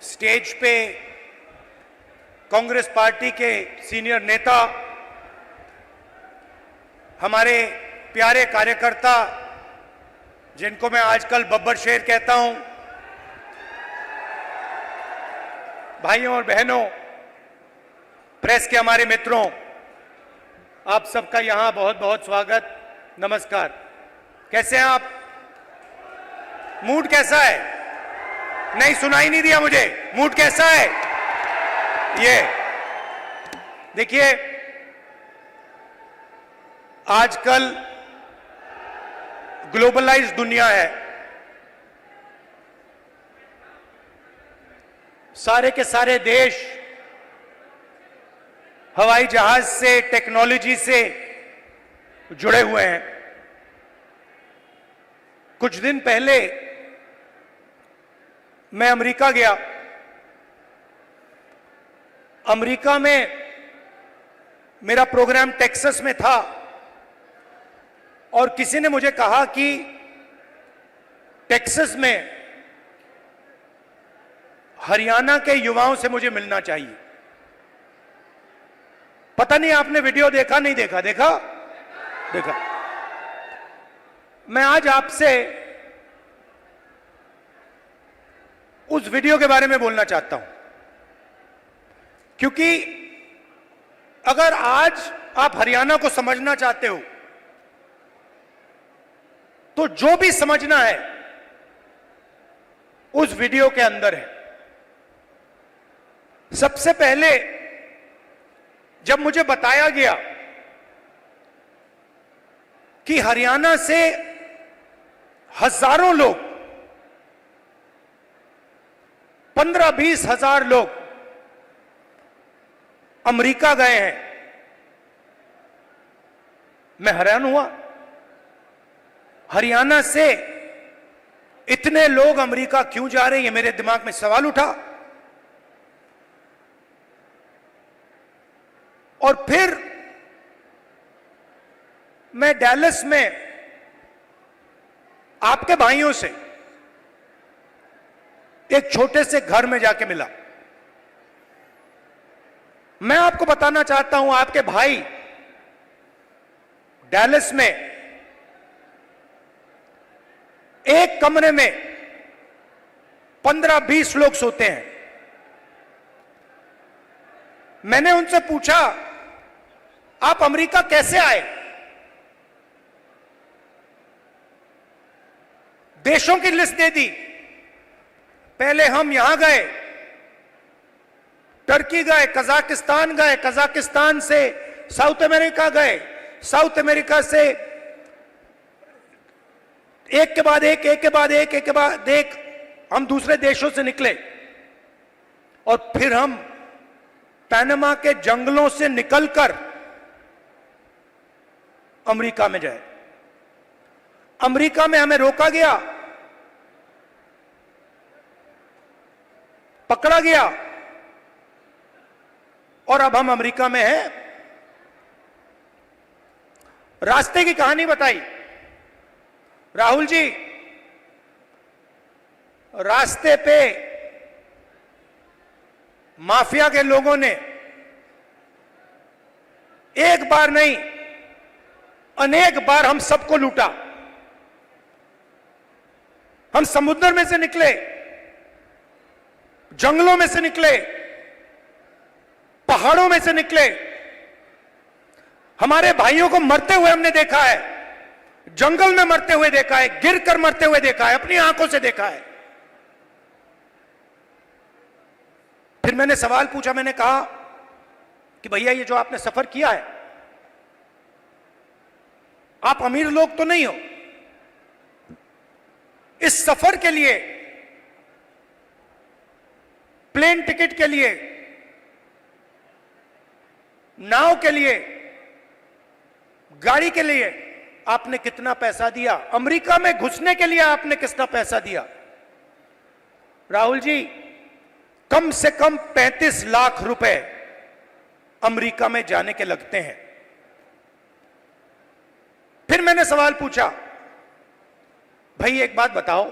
Stage पे Congress party के senior नेता, हमारे प्यारे कार्यकर्ता जिनको मैं आजकल बब्बर शेर कहता हूं, भाइयों और बहनों, प्रेस के हमारे मित्रों, आप सबका यहां बहुत बहुत स्वागत, नमस्कार। कैसे हैं आप? मूड कैसा है? नहीं, सुनाई नहीं दिया मुझे। मूड कैसा है? ये देखिए, आजकल ग्लोबलाइज दुनिया है। सारे के सारे देश हवाई जहाज से, टेक्नोलॉजी से जुड़े हुए हैं। कुछ दिन पहले मैं अमेरिका गया। अमेरिका में मेरा प्रोग्राम टेक्सास में था और किसी ने मुझे कहा कि टेक्सास में हरियाणा के युवाओं से मुझे मिलना चाहिए। पता नहीं आपने वीडियो देखा, नहीं देखा? देखा? देखा। मैं आज आपसे उस वीडियो के बारे में बोलना चाहता हूं, क्योंकि अगर आज आप हरियाणा को समझना चाहते हो तो जो भी समझना है उस वीडियो के अंदर है। सबसे पहले जब मुझे बताया गया कि हरियाणा से हजारों लोग, 15-20 हजार लोग अमेरिका गए हैं, मैं हैरान हुआ। हरियाणा से इतने लोग अमेरिका क्यों जा रहे हैं? ये मेरे दिमाग में सवाल उठा। और फिर मैं डैलस में आपके भाइयों से एक छोटे से घर में जाके मिला। मैं आपको बताना चाहता हूं, आपके भाई डैलस में एक कमरे में 15-20 लोग सोते हैं। मैंने उनसे पूछा, आप अमेरिका कैसे आए? देशों की लिस्ट दे दी। पहले हम यहां गए, टर्की गए, कजाकिस्तान गए, कजाकिस्तान से साउथ अमेरिका गए, साउथ अमेरिका से एक के बाद एक, एक के बाद एक, एक के बाद एक हम दूसरे देशों से निकले और फिर हम पैनामा के जंगलों से निकलकर अमेरिका में जाए। अमेरिका में हमें रोका गया, पकड़ा गया और अब हम अमेरिका में हैं। रास्ते की कहानी बताई। राहुल जी, रास्ते पे माफिया के लोगों ने एक बार नहीं, अनेक बार हम सबको लूटा। हम समुद्र में से निकले, जंगलों में से निकले, पहाड़ों में से निकले। हमारे भाइयों को मरते हुए हमने देखा है, जंगल में मरते हुए देखा है, गिरकर मरते हुए देखा है, अपनी आंखों से देखा है। फिर मैंने सवाल पूछा, मैंने कहा कि भैया ये जो आपने सफर किया है, आप अमीर लोग तो नहीं हो। इस सफर के लिए, प्लेन टिकट के लिए, नाव के लिए, गाड़ी के लिए आपने कितना पैसा दिया? अमेरिका में घुसने के लिए आपने कितना पैसा दिया? राहुल जी, कम से कम 35 लाख रुपए अमेरिका में जाने के लगते हैं। फिर मैंने सवाल पूछा, भाई एक बात बताओ,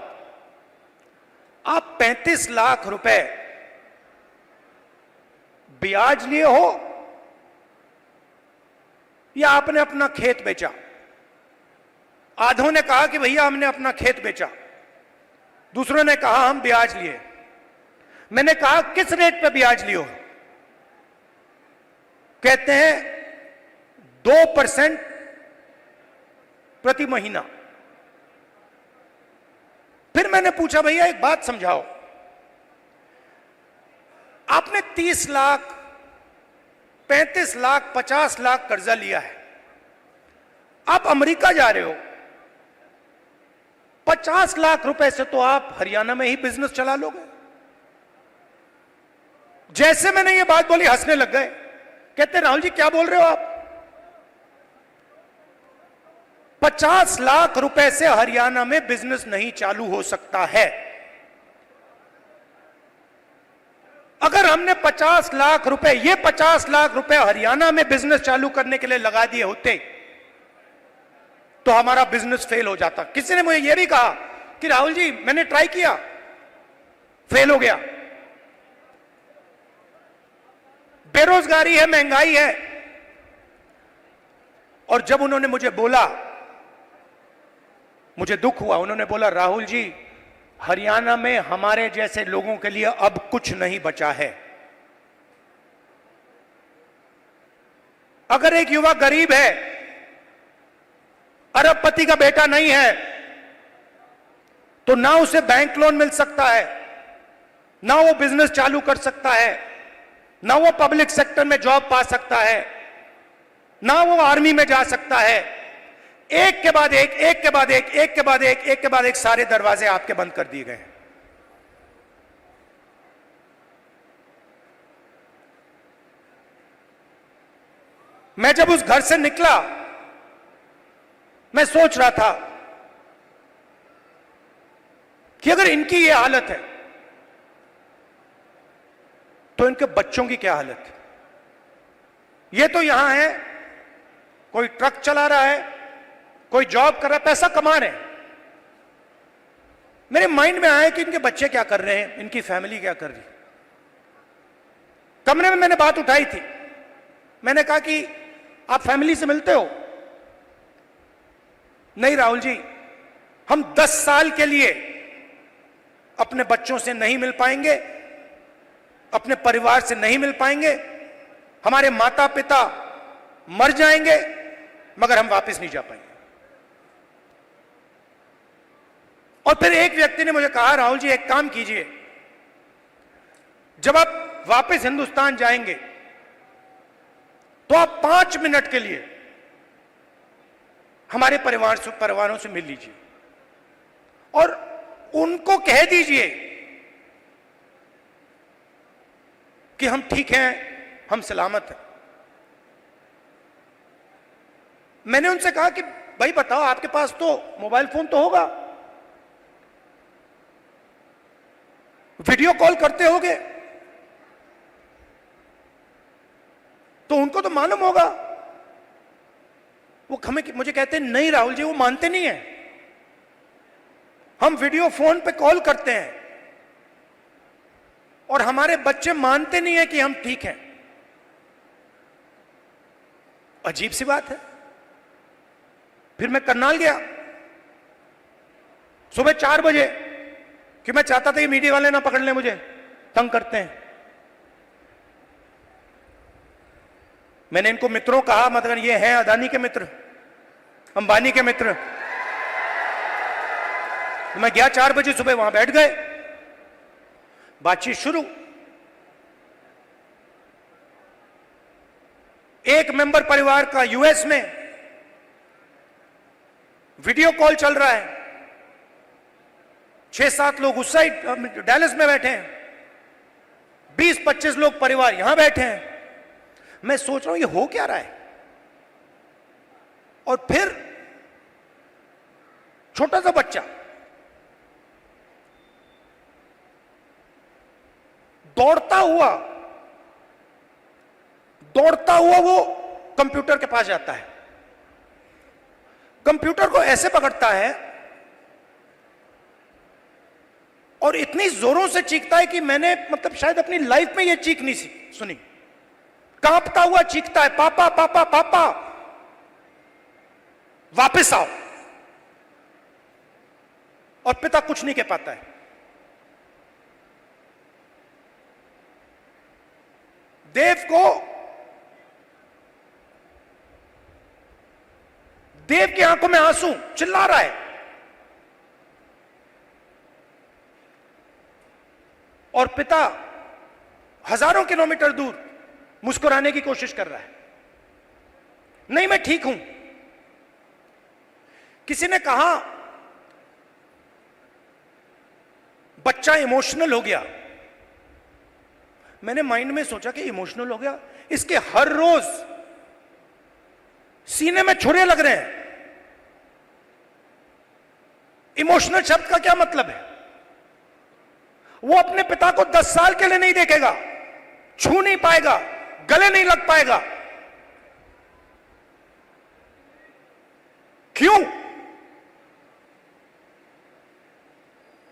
आप 35 लाख रुपए ब्याज लिए हो या आपने अपना खेत बेचा? आधों ने कहा कि भैया हमने अपना खेत बेचा, दूसरों ने कहा हम ब्याज लिए। मैंने कहा किस रेट पे ब्याज लियो? कहते हैं 2% प्रति महीना। फिर मैंने पूछा भैया एक बात समझाओ, आपने 30 लाख, 35 लाख, 50 लाख कर्जा लिया है, आप अमेरिका जा रहे हो, 50 लाख रुपए से तो आप हरियाणा में ही बिजनेस चला लोगे। जैसे मैंने ये बात बोली हंसने लग गए। कहते राहुल जी क्या बोल रहे हो आप? 50 लाख रुपए से हरियाणा में बिजनेस नहीं चालू हो सकता है। अगर हमने 50 लाख रुपए, ये 50 लाख रुपए हरियाणा में बिजनेस चालू करने के लिए लगा दिए होते तो हमारा बिजनेस फेल हो जाता। किसी ने मुझे यह भी कहा कि राहुल जी मैंने ट्राई किया, फेल हो गया। बेरोजगारी है, महंगाई है। और जब उन्होंने मुझे बोला, मुझे दुख हुआ। उन्होंने बोला राहुल जी हरियाणा में हमारे जैसे लोगों के लिए अब कुछ नहीं बचा है। अगर एक युवा गरीब है, अरबपति का बेटा नहीं है, तो ना उसे बैंक लोन मिल सकता है, ना वो बिजनेस चालू कर सकता है, ना वो पब्लिक सेक्टर में जॉब पा सकता है, ना वो आर्मी में जा सकता है। एक के बाद एक, एक के बाद एक, एक के बाद एक, एक के बाद एक सारे दरवाजे आपके बंद कर दिए गए हैं। मैं जब उस घर से निकला, मैं सोच रहा था कि अगर इनकी ये हालत है तो इनके बच्चों की क्या हालत है। ये तो यहां है, कोई ट्रक चला रहा है, कोई जॉब कर रहा है, पैसा कमा रहे हैं। मेरे माइंड में आया कि इनके बच्चे क्या कर रहे हैं, इनकी फैमिली क्या कर रही है। कमरे में मैंने बात उठाई थी। मैंने कहा कि आप फैमिली से मिलते हो? नहीं राहुल जी, हम 10 साल के लिए अपने बच्चों से नहीं मिल पाएंगे, अपने परिवार से नहीं मिल पाएंगे, हमारे माता पिता मर जाएंगे मगर हम वापस नहीं जा पाएंगे। और फिर एक व्यक्ति ने मुझे कहा राहुल जी एक काम कीजिए, जब आप वापस हिंदुस्तान जाएंगे तो आप 5 मिनट के लिए हमारे परिवारों से मिल लीजिए और उनको कह दीजिए कि हम ठीक हैं, हम सलामत हैं। मैंने उनसे कहा कि भाई बताओ आपके पास तो मोबाइल फोन तो होगा, वीडियो कॉल करते होगे, तो उनको तो मालूम होगा। वो मुझे कहते हैं नहीं राहुल जी वो मानते नहीं है, हम वीडियो फोन पे कॉल करते हैं और हमारे बच्चे मानते नहीं है कि हम ठीक हैं। अजीब सी बात है। फिर मैं करनाल गया सुबह 4 बजे, कि मैं चाहता था कि मीडिया वाले ना पकड़ लें, मुझे तंग करते हैं। मैंने इनको मित्रों कहा, मतलब ये हैं अदानी के मित्र, अंबानी के मित्र। तो मैं गया 4 बजे सुबह, वहां बैठ गए, बातचीत शुरू। एक मेंबर परिवार का यूएस में वीडियो कॉल चल रहा है, 6-7 लोग उस साइड डैलस में बैठे हैं, 20-25 लोग परिवार यहां बैठे हैं। मैं सोच रहा हूं ये हो क्या रहा है। और फिर छोटा सा बच्चा दौड़ता हुआ वो कंप्यूटर के पास जाता है, कंप्यूटर को ऐसे पकड़ता है और इतनी जोरों से चीखता है कि मैंने मतलब शायद अपनी लाइफ में ये चीख नहीं सुनी। कांपता हुआ चीखता है, पापा पापा पापा, वापस आओ। और पिता कुछ नहीं कह पाता है। देव की आंखों में आंसू, चिल्ला रहा है। और पिता हजारों किलोमीटर दूर मुस्कुराने की कोशिश कर रहा है, नहीं मैं ठीक हूं। किसी ने कहा बच्चा इमोशनल हो गया। मैंने माइंड में सोचा कि इमोशनल हो गया, इसके हर रोज सीने में छुरे लग रहे हैं। इमोशनल शब्द का क्या मतलब है? वो अपने पिता को 10 साल के लिए नहीं देखेगा, छू नहीं पाएगा, गले नहीं लग पाएगा। क्यों?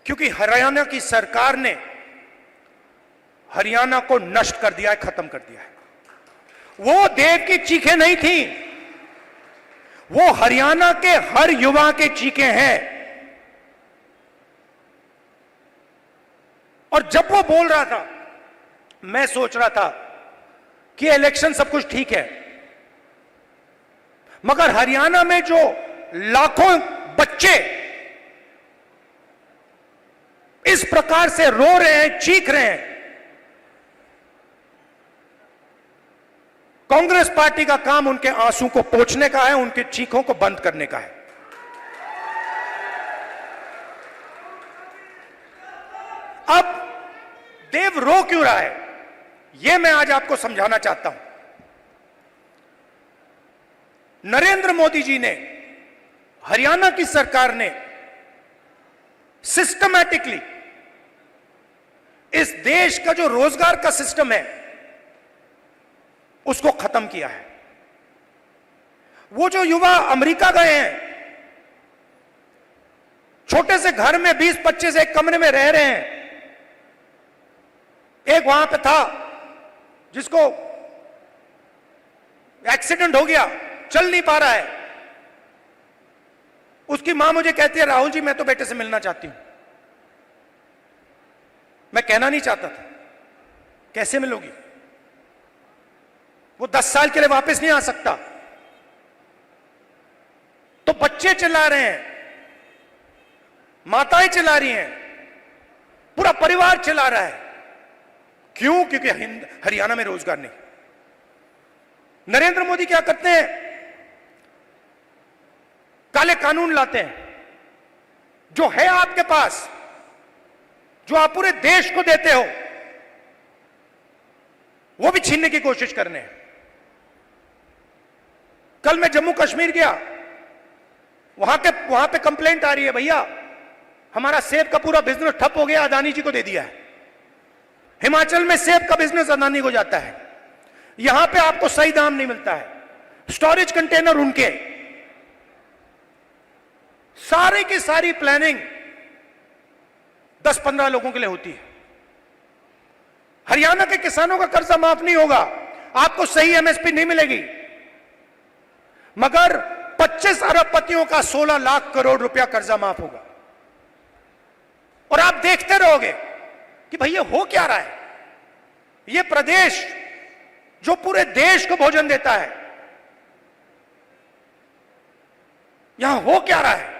क्योंकि हरियाणा की सरकार ने हरियाणा को नष्ट कर दिया है, खत्म कर दिया है। वो देव की चीखें नहीं थी, वो हरियाणा के हर युवा के चीखें हैं। और जब वो बोल रहा था, मैं सोच रहा था कि इलेक्शन सब कुछ ठीक है, मगर हरियाणा में जो लाखों बच्चे इस प्रकार से रो रहे हैं, चीख रहे हैं, कांग्रेस पार्टी का काम उनके आंसू को पोंछने का है, उनके चीखों को बंद करने का है। अब देव रो क्यों रहा है, यह मैं आज आपको समझाना चाहता हूं। नरेंद्र मोदी जी ने, हरियाणा की सरकार ने सिस्टमैटिकली इस देश का जो रोजगार का सिस्टम है उसको खत्म किया है। वो जो युवा अमेरिका गए हैं, छोटे से घर में 20-25 एक कमरे में रह रहे हैं। एक वहां पे था जिसको एक्सीडेंट हो गया, चल नहीं पा रहा है। उसकी मां मुझे कहती है, राहुल जी मैं तो बेटे से मिलना चाहती हूं। मैं कहना नहीं चाहता था, कैसे मिलोगी? वो 10 साल के लिए वापस नहीं आ सकता। तो बच्चे चिल्ला रहे हैं, माताएं चिल्ला रही हैं, पूरा परिवार चिल्ला रहा है। क्यों? क्योंकि हरियाणा में रोजगार नहीं। नरेंद्र मोदी क्या करते हैं? काले कानून लाते हैं। जो है आपके पास, जो आप पूरे देश को देते हो, वो भी छीनने की कोशिश करने हैं। कल मैं जम्मू कश्मीर गया, वहां पे कंप्लेंट आ रही है, भैया हमारा सेब का पूरा बिजनेस ठप हो गया, अदानी जी को दे दिया है। हिमाचल में सेब का बिजनेस अदानी को जाता है, यहां पे आपको सही दाम नहीं मिलता है, स्टोरेज कंटेनर उनके। सारी की सारी प्लानिंग 10-15 लोगों के लिए होती है। हरियाणा के किसानों का कर्जा माफ नहीं होगा, आपको सही एमएसपी नहीं मिलेगी, मगर 25 अरबपतियों का 16 लाख करोड़ रुपया कर्जा माफ होगा। और आप देखते रहोगे कि भैया हो क्या रहा है। ये प्रदेश जो पूरे देश को भोजन देता है, यहां हो क्या रहा है।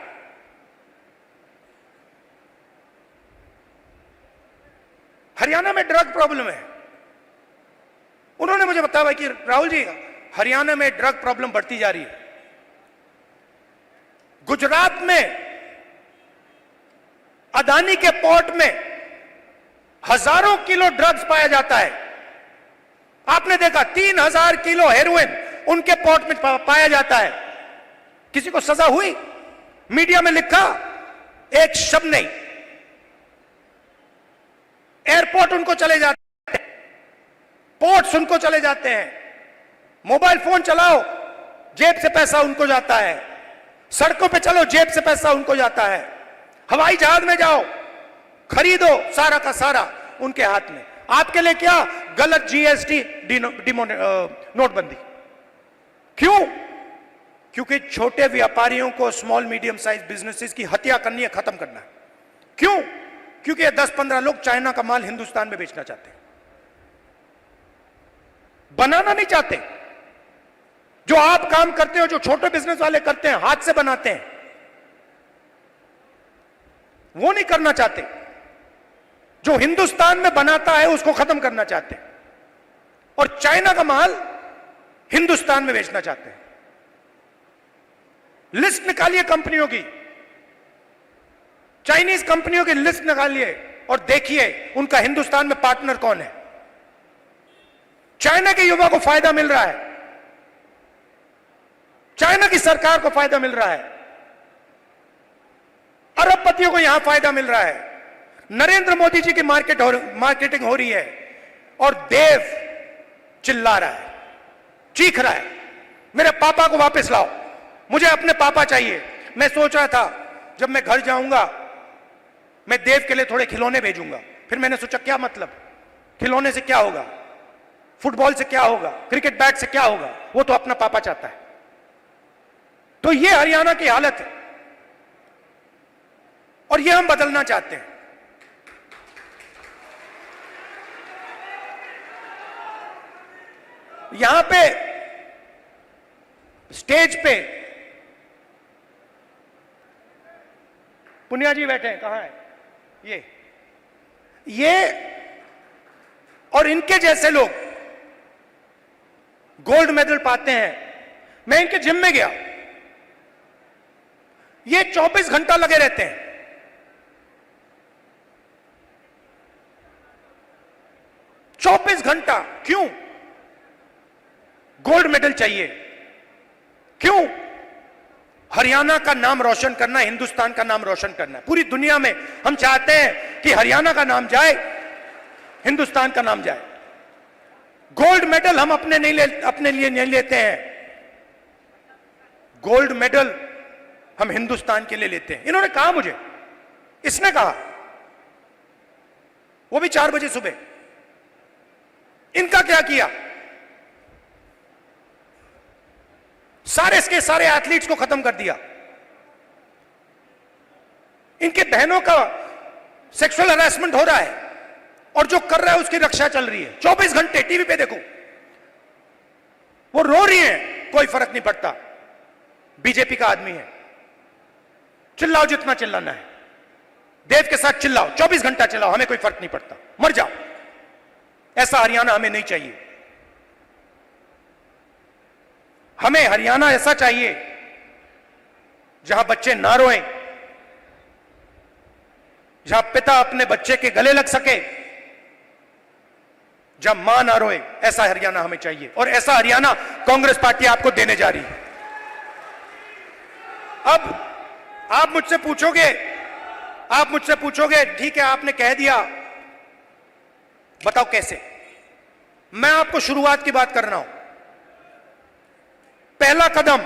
हरियाणा में ड्रग प्रॉब्लम है। उन्होंने मुझे बताया कि राहुल जी हरियाणा में ड्रग प्रॉब्लम बढ़ती जा रही है। गुजरात में अदानी के पोर्ट में हजारों किलो ड्रग्स पाया जाता है। आपने देखा 3000 किलो हेरोइन उनके पोर्ट में पाया जाता है। किसी को सजा हुई? मीडिया में लिखा? एक शब्द नहीं। एयरपोर्ट उनको चले जाते हैं, पोर्ट्स उनको चले जाते हैं। मोबाइल फोन चलाओ, जेब से पैसा उनको जाता है। सड़कों पे चलो, जेब से पैसा उनको जाता है। हवाई जहाज में जाओ, खरीदो, सारा का सारा उनके हाथ में। आपके लिए क्या गलत जीएसटी, नोटबंदी। क्यों? क्योंकि छोटे व्यापारियों को, स्मॉल मीडियम साइज बिजनेसेस की हत्या करनी है, खत्म करना है। क्यों? क्योंकि 10-15 लोग चाइना का माल हिंदुस्तान में बेचना चाहते हैं, बनाना नहीं चाहते। जो आप काम करते हो, जो छोटे बिजनेस वाले करते हैं, हाथ से बनाते हैं, वो नहीं करना चाहते। जो हिंदुस्तान में बनाता है उसको खत्म करना चाहते हैं, और चाइना का माल हिंदुस्तान में बेचना चाहते हैं। लिस्ट निकालिए कंपनियों की, चाइनीज कंपनियों की लिस्ट निकालिए और देखिए उनका हिंदुस्तान में पार्टनर कौन है। चाइना के युवा को फायदा मिल रहा है, चाइना की सरकार को फायदा मिल रहा है, अरबपतियों को यहां फायदा मिल रहा है। नरेंद्र मोदी जी की मार्केटिंग हो रही है, और देव चिल्ला रहा है, चीख रहा है, मेरे पापा को वापस लाओ, मुझे अपने पापा चाहिए। मैं सोच रहा था जब मैं घर जाऊंगा मैं देव के लिए थोड़े खिलौने भेजूंगा। फिर मैंने सोचा क्या मतलब, खिलौने से क्या होगा, फुटबॉल से क्या होगा, क्रिकेट बैट से क्या होगा, वो तो अपना पापा चाहता है। तो ये हरियाणा की हालत है, और ये हम बदलना चाहते हैं। यहां पे स्टेज पे पुनिया जी बैठे हैं, कहां है ये और इनके जैसे लोग गोल्ड मेडल पाते हैं। मैं इनके जिम में गया, ये 24 घंटा लगे रहते हैं। 24 घंटा क्यों? गोल्ड मेडल चाहिए। क्यों? हरियाणा का नाम रोशन करना, हिंदुस्तान का नाम रोशन करना। पूरी दुनिया में हम चाहते हैं कि हरियाणा का नाम जाए, हिंदुस्तान का नाम जाए। गोल्ड मेडल हम अपने लिए नहीं लेते हैं, गोल्ड मेडल हम हिंदुस्तान के लिए लेते हैं। इन्होंने कहा मुझे, इसने कहा, वो भी 4 बजे सुबह। इनका क्या किया? सारे के सारे एथलीट्स को खत्म कर दिया। इनके बहनों का सेक्सुअल हरासमेंट हो रहा है, और जो कर रहा है उसकी रक्षा चल रही है। 24 घंटे टीवी पे देखो, वो रो रही है, कोई फर्क नहीं पड़ता, बीजेपी का आदमी है। चिल्लाओ जितना चिल्लाना है, देव के साथ चिल्लाओ, 24 घंटा चिल्लाओ, हमें कोई फर्क नहीं पड़ता, मर जाओ। ऐसा हरियाणा हमें नहीं चाहिए। हमें हरियाणा ऐसा चाहिए जहां बच्चे ना रोएं, जहां पिता अपने बच्चे के गले लग सके, जहां मां ना रोए। ऐसा हरियाणा हमें चाहिए, और ऐसा हरियाणा कांग्रेस पार्टी आपको देने जा रही है। अब आप मुझसे पूछोगे ठीक है आपने कह दिया, बताओ कैसे। मैं आपको शुरुआत की बात कर रहा हूं। पहला कदम,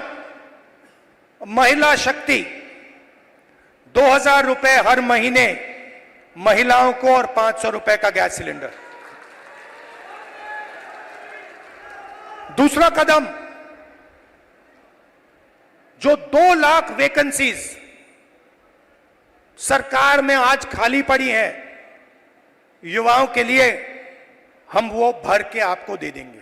महिला शक्ति, 2000 रुपए हर महीने महिलाओं को, और 500 रुपए का गैस सिलेंडर। दूसरा कदम, जो 2 लाख वैकेंसीज सरकार में आज खाली पड़ी हैं युवाओं के लिए, हम वो भर के आपको दे देंगे।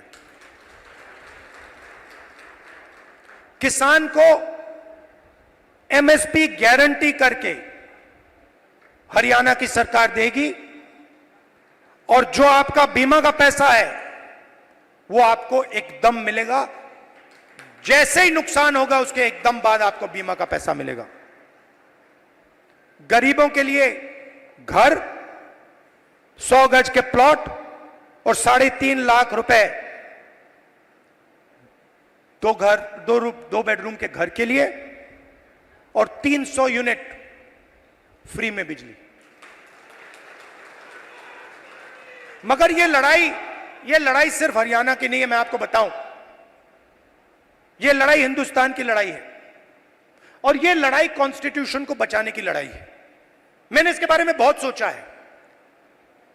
किसान को एमएसपी गारंटी करके हरियाणा की सरकार देगी, और जो आपका बीमा का पैसा है वो आपको एकदम मिलेगा। जैसे ही नुकसान होगा उसके एकदम बाद आपको बीमा का पैसा मिलेगा। गरीबों के लिए घर, 100 गज के प्लॉट, और 3.5 लाख रुपए दो बेडरूम के घर के लिए, और 300 यूनिट फ्री में बिजली। मगर ये लड़ाई सिर्फ हरियाणा की नहीं है, मैं आपको बताऊं, ये लड़ाई हिंदुस्तान की लड़ाई है, और ये लड़ाई कॉन्स्टिट्यूशन को बचाने की लड़ाई है। मैंने इसके बारे में बहुत सोचा है,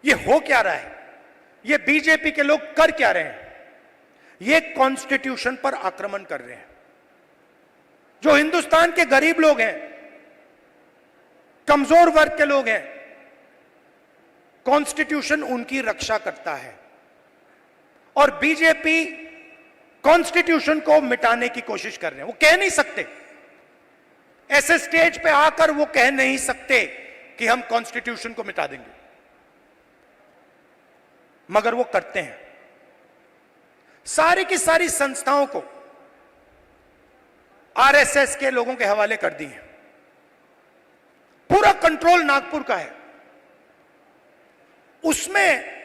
ये हो क्या रहा है। ये बीजेपी के लोग कर क्या रहे हैं? ये कॉन्स्टिट्यूशन पर आक्रमण कर रहे हैं। जो हिंदुस्तान के गरीब लोग हैं, कमजोर वर्ग के लोग हैं, कॉन्स्टिट्यूशन उनकी रक्षा करता है और बीजेपी कॉन्स्टिट्यूशन को मिटाने की कोशिश कर रहे हैं। वो कह नहीं सकते, ऐसे स्टेज पे आकर वो कह नहीं सकते कि हम कॉन्स्टिट्यूशन को मिटा देंगे, मगर वो करते हैं। सारी की सारी संस्थाओं को आरएसएस के लोगों के हवाले कर दी है। पूरा कंट्रोल नागपुर का है। उसमें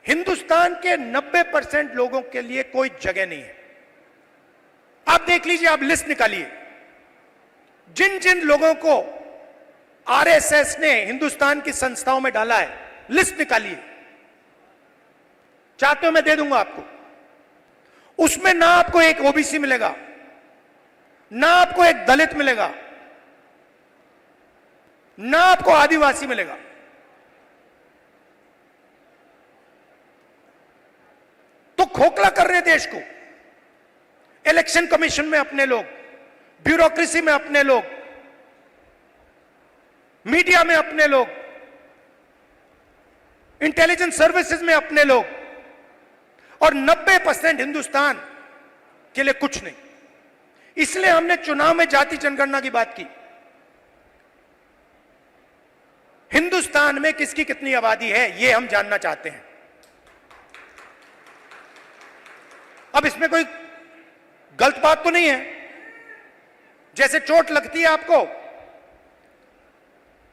हिंदुस्तान के 90% लोगों के लिए कोई जगह नहीं है। आप देख लीजिए, आप लिस्ट निकालिए, जिन जिन लोगों को आरएसएस ने हिंदुस्तान की संस्थाओं में डाला है, लिस्ट निकालिए। चाहते हो मैं दे दूंगा आपको। उसमें ना आपको एक ओबीसी मिलेगा, ना आपको एक दलित मिलेगा, ना आपको आदिवासी मिलेगा। तो खोखला कर रहे देश को। इलेक्शन कमीशन में अपने लोग, ब्यूरोक्रेसी में अपने लोग, मीडिया में अपने लोग, इंटेलिजेंस सर्विसेज में अपने लोग, और 90% हिंदुस्तान के लिए कुछ नहीं। इसलिए हमने चुनाव में जाति जनगणना की बात की। हिंदुस्तान में किसकी कितनी आबादी है, यह हम जानना चाहते हैं। अब इसमें कोई गलत बात तो नहीं है। जैसे चोट लगती है, आपको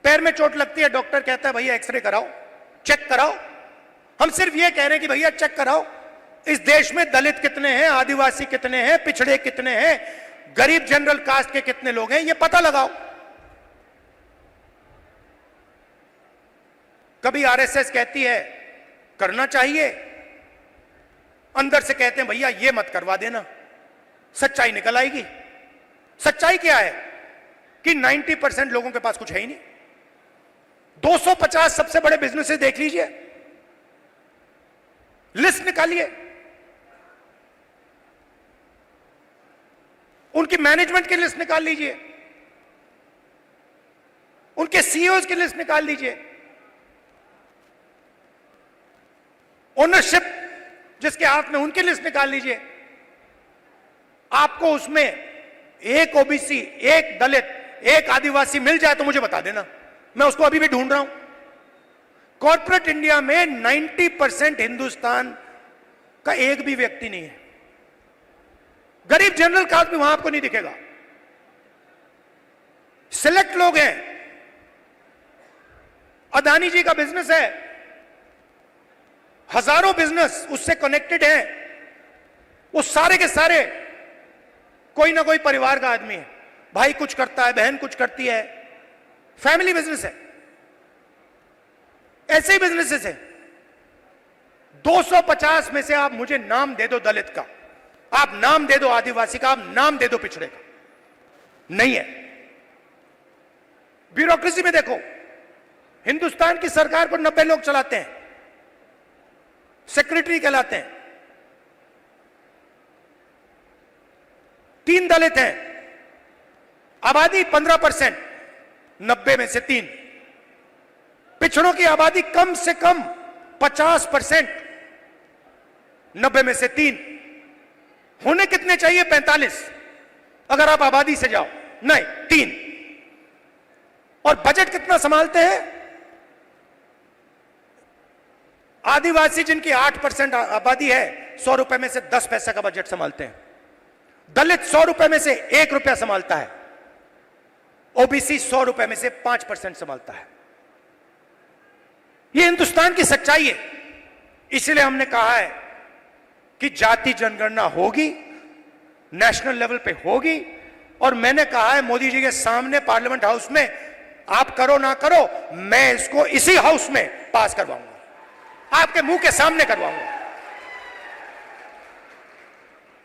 पैर में चोट लगती है, डॉक्टर कहता है भैया एक्सरे कराओ, चेक कराओ। हम सिर्फ यह कह रहे हैं कि भैया चेक कराओ, इस देश में दलित कितने हैं, आदिवासी कितने हैं, पिछड़े कितने हैं, गरीब जनरल कास्ट के कितने लोग हैं, यह पता लगाओ। कभी आरएसएस कहती है करना चाहिए, अंदर से कहते हैं भैया ये मत करवा देना। सच्चाई निकल आएगी। सच्चाई क्या है कि 90% लोगों के पास कुछ है ही नहीं। 250 सबसे बड़े बिजनेसेस देख लीजिए, लिस्ट निकालिए, उनकी मैनेजमेंट की लिस्ट निकाल लीजिए, उनके सीईओज की लिस्ट निकाल लीजिए, ओनरशिप जिसके हाथ में, उनकी लिस्ट निकाल लीजिए। आपको उसमें एक ओबीसी, एक दलित, एक आदिवासी मिल जाए तो मुझे बता देना, मैं उसको अभी भी ढूंढ रहा हूं। कॉर्पोरेट इंडिया में 90% हिंदुस्तान का एक भी व्यक्ति नहीं है। गरीब जनरल कास्ट भी वहां आपको नहीं दिखेगा। सिलेक्ट लोग हैं। अदानी जी का बिजनेस है, हजारों बिजनेस उससे कनेक्टेड हैं। वो सारे के सारे कोई ना कोई परिवार का आदमी है। भाई कुछ करता है, बहन कुछ करती है, फैमिली बिजनेस है। ऐसे ही बिजनेसेस है। 250 में से आप मुझे नाम दे दो दलित का, आप नाम दे दो आदिवासी का, आप नाम दे दो पिछड़े का, नहीं है। ब्यूरोक्रेसी में देखो, हिंदुस्तान की सरकार को 90 लोग चलाते हैं, सेक्रेटरी कहलाते हैं। 3 दलित हैं, आबादी 15%, 90 में से 3। पिछड़ों की आबादी कम से कम 50%, 90 में से 3। होने कितने चाहिए? 45 अगर आप आबादी से जाओ, नहीं 3। और बजट कितना संभालते हैं? आदिवासी जिनकी 8% आबादी है, 100 रुपए में से 10 पैसे का बजट संभालते हैं। दलित 100 रुपए में से 1 रुपया संभालता है। ओबीसी 100 रुपए में से 5% संभालता है। यह हिंदुस्तान की सच्चाई है। इसलिए हमने कहा है कि जाति जनगणना होगी, नेशनल लेवल पे होगी। और मैंने कहा है मोदी जी के सामने पार्लियामेंट हाउस में, आप करो ना करो, मैं इसको इसी हाउस में पास करवाऊंगा, आपके मुंह के सामने करवाऊंगा।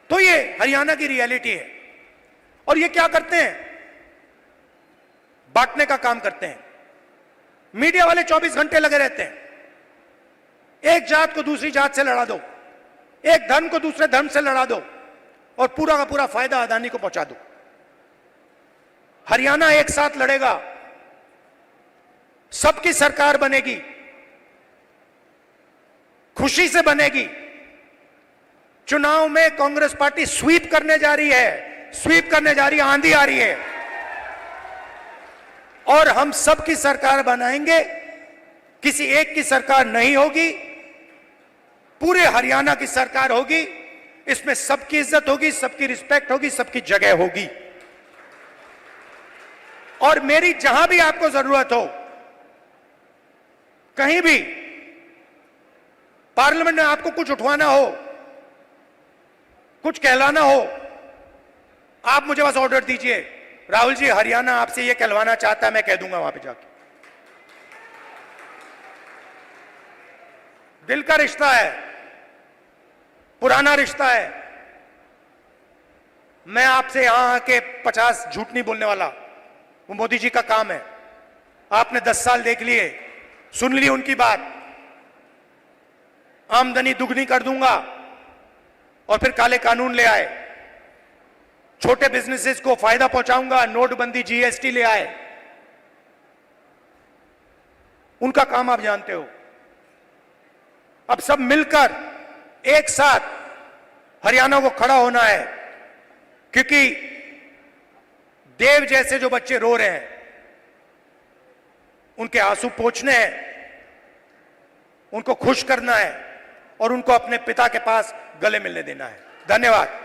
तो ये हरियाणा की रियलिटी है। और ये क्या करते हैं? बांटने का काम करते हैं। मीडिया वाले 24 घंटे लगे रहते हैं। एक जात को दूसरी जात से लड़ा दो, एक धर्म को दूसरे धर्म से लड़ा दो और पूरा का पूरा फायदा अदानी को पहुंचा दो। हरियाणा एक साथ लड़ेगा, सबकी सरकार बनेगी, खुशी से बनेगी। चुनाव में कांग्रेस पार्टी स्वीप करने जा रही है, स्वीप करने जा रही है, आंधी आ रही है और हम सबकी सरकार बनाएंगे। किसी एक की सरकार नहीं होगी, पूरे हरियाणा की सरकार होगी। इसमें सबकी इज्जत होगी, सबकी रिस्पेक्ट होगी, सबकी जगह होगी। और मेरी जहां भी आपको जरूरत हो, कहीं भी पार्लियामेंट में आपको कुछ उठवाना हो, कुछ कहलाना हो, आप मुझे बस ऑर्डर दीजिए, राहुल जी हरियाणा आपसे यह कहलवाना चाहता है, मैं कह दूंगा वहां पे जाके। दिल का रिश्ता है, पुराना रिश्ता है। मैं आपसे यहां आके 50 झूठ नहीं बोलने वाला, वो मोदी जी का काम है। आपने 10 साल देख लिए, सुन ली उनकी बात। आमदनी दुगनी कर दूंगा और फिर काले कानून ले आए, छोटे बिजनेसेस को फायदा पहुंचाऊंगा, नोटबंदी जीएसटी ले आए। उनका काम आप जानते हो। अब सब मिलकर एक साथ हरियाणा को खड़ा होना है, क्योंकि देव जैसे जो बच्चे रो रहे हैं उनके आंसू पोंछने हैं, उनको खुश करना है और उनको अपने पिता के पास गले मिलने देना है। धन्यवाद।